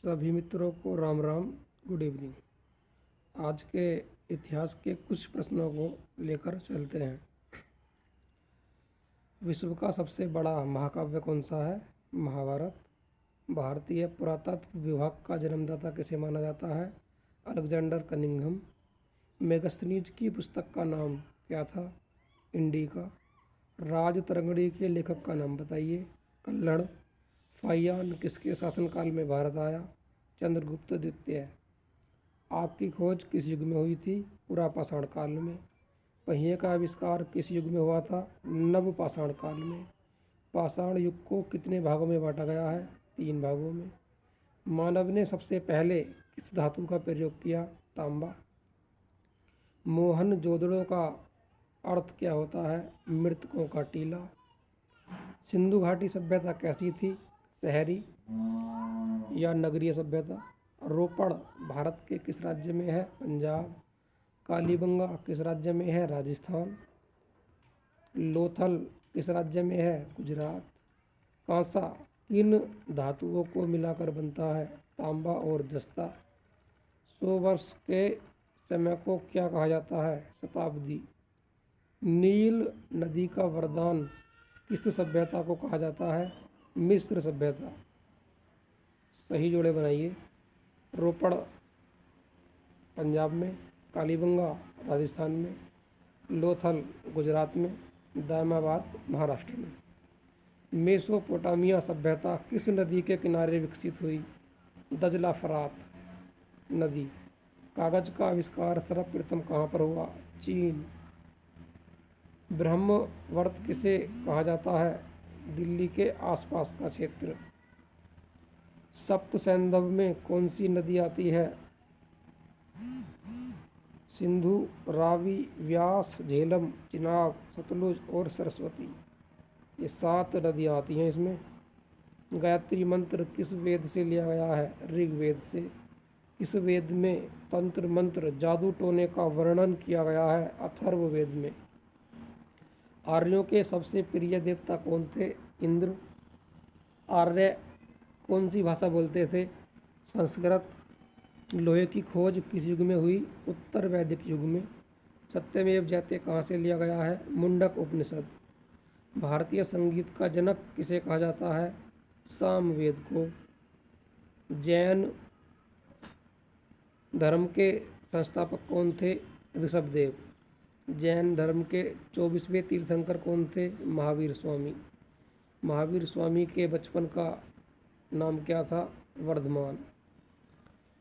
सभी मित्रों को राम राम, गुड इवनिंग। आज के इतिहास के कुछ प्रश्नों को लेकर चलते हैं। विश्व का सबसे बड़ा महाकाव्य कौन सा है? महाभारत। भारतीय पुरातत्व विभाग का जन्मदाता किसे माना जाता है? Alexander Cunningham. मेगस्थनीज की पुस्तक का नाम क्या था? इंडिका। राज तरंगड़ी के लेखक का नाम बताइए। कल्हड़। फाहियान किसके शासनकाल में भारत आया? चंद्रगुप्त द्वितीय। आग की खोज किस युग में हुई थी? पुरापाषाण काल में। पहिए का आविष्कार किस युग में हुआ था? नवपाषाण काल में। पाषाण युग को कितने भागों में बांटा गया है? 3 भागों में। मानव ने सबसे पहले किस धातु का प्रयोग किया? तांबा। मोहनजोदड़ो का अर्थ क्या होता है? मृतकों का टीला। सिंधु घाटी सभ्यता कैसी थी? शहरी या नगरीय सभ्यता। रोपड़ भारत के किस राज्य में है? पंजाब। कालीबंगा किस राज्य में है? राजस्थान। लोथल किस राज्य में है? गुजरात। कांसा किन धातुओं को मिलाकर बनता है? तांबा और जस्ता। 100 वर्ष के समय को क्या कहा जाता है? शताब्दी। नील नदी का वरदान किस सभ्यता को कहा जाता है? मिस्र सभ्यता। सही जोड़े बनाइए। रोपड़ पंजाब में, कालीबंगा राजस्थान में, लोथल गुजरात में, दामाबाद महाराष्ट्र में। मेसोपोटामिया सभ्यता किस नदी के किनारे विकसित हुई? दजला फरात नदी। कागज का आविष्कार सर्वप्रथम कहाँ पर हुआ? चीन। ब्रह्मवर्त किसे कहा जाता है? दिल्ली के आसपास का क्षेत्र। सप्त सैंधव में कौन सी नदी आती है? सिंधु, रावी, व्यास, झेलम, चिनाब, सतलुज और सरस्वती। ये 7 नदियाँ आती हैं इसमें। गायत्री मंत्र किस वेद से लिया गया है? ऋग्वेद से। इस वेद में तंत्र मंत्र जादू टोने का वर्णन किया गया है? अथर्ववेद में। आर्यों के सबसे प्रिय देवता कौन थे? इंद्र। आर्य कौन सी भाषा बोलते थे? संस्कृत। लोहे की खोज किस युग में हुई? उत्तर वैदिक युग में। सत्यमेव जयते कहाँ से लिया गया है? मुंडक उपनिषद। भारतीय संगीत का जनक किसे कहा जाता है? सामवेद को। जैन धर्म के संस्थापक कौन थे? ऋषभदेव। जैन धर्म के 24वें तीर्थंकर कौन थे? महावीर स्वामी। महावीर स्वामी के बचपन का नाम क्या था? वर्धमान।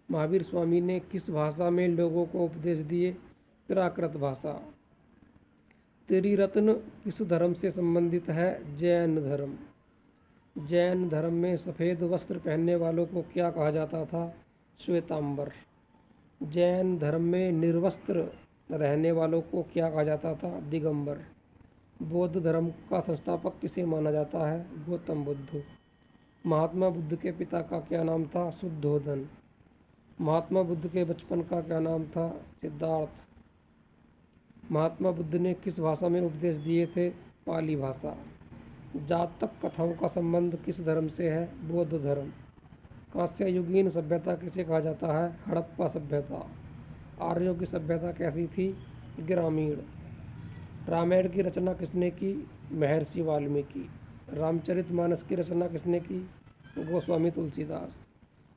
महावीर स्वामी ने किस भाषा में लोगों को उपदेश दिए? प्राकृत भाषा। त्रिरत्न किस धर्म से संबंधित है? जैन धर्म। जैन धर्म में सफ़ेद वस्त्र पहनने वालों को क्या कहा जाता था? श्वेतांबर। जैन धर्म में निर्वस्त्र रहने वालों को क्या कहा जाता था? दिगंबर। बौद्ध धर्म का संस्थापक किसे माना जाता है? गौतम बुद्ध। महात्मा बुद्ध के पिता का क्या नाम था? शुद्धोधन। महात्मा बुद्ध के बचपन का क्या नाम था? सिद्धार्थ। महात्मा बुद्ध ने किस भाषा में उपदेश दिए थे? पाली भाषा। जातक कथाओं का संबंध किस धर्म से है? बौद्ध धर्म। कांस्य युगीन सभ्यता किसे कहा जाता है? हड़प्पा सभ्यता। आर्यों की सभ्यता कैसी थी? ग्रामीण। रामायण की रचना किसने की? महर्षि वाल्मीकि। रामचरितमानस की रचना किसने की? गोस्वामी तुलसीदास।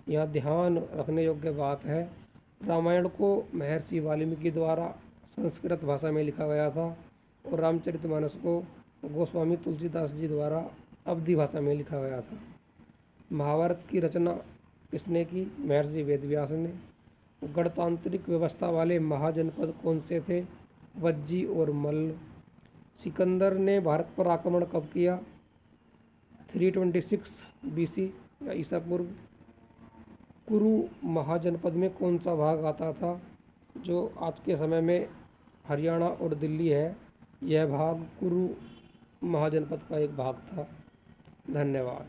यहाँ ध्यान रखने योग्य बात है, रामायण को महर्षि वाल्मीकि द्वारा संस्कृत भाषा में लिखा गया था और रामचरितमानस को गोस्वामी तुलसीदास जी द्वारा अवधी भाषा में लिखा गया था। महाभारत की रचना किसने की? महर्षि वेदव्यास ने। गणतांत्रिक व्यवस्था वाले महाजनपद कौन से थे? वज्जी और मल्ल। सिकंदर ने भारत पर आक्रमण कब किया? 326 BC या ईसा पूर्व। कुरु महाजनपद में कौन सा भाग आता था? जो आज के समय में हरियाणा और दिल्ली है, यह भाग कुरु महाजनपद का एक भाग था। धन्यवाद।